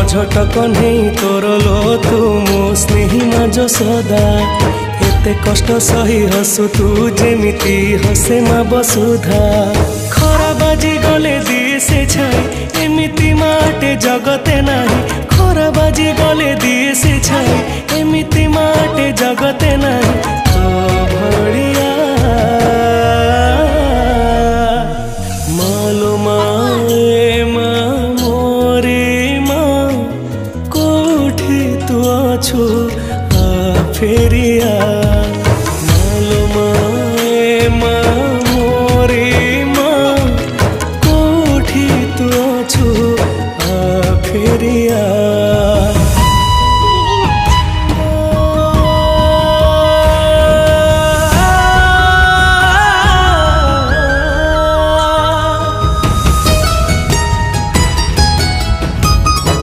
झटक नहीं तोर लो तू मो स्नेही माज सदा एते कष्ट सही हसु तू जेमिति हसे मा बसुधा खरा बाजी गले दिए से छाई एमिति माटे जगते नाही खरा बाजी गले दिए से छाई एमिति माटे जगते नाही तो भड़िया मालो माए मा मोरे मा कोठी तू अछु आ फेरिया मालो माए मा मोरे मा कोठी तू अछु आ फेरिया।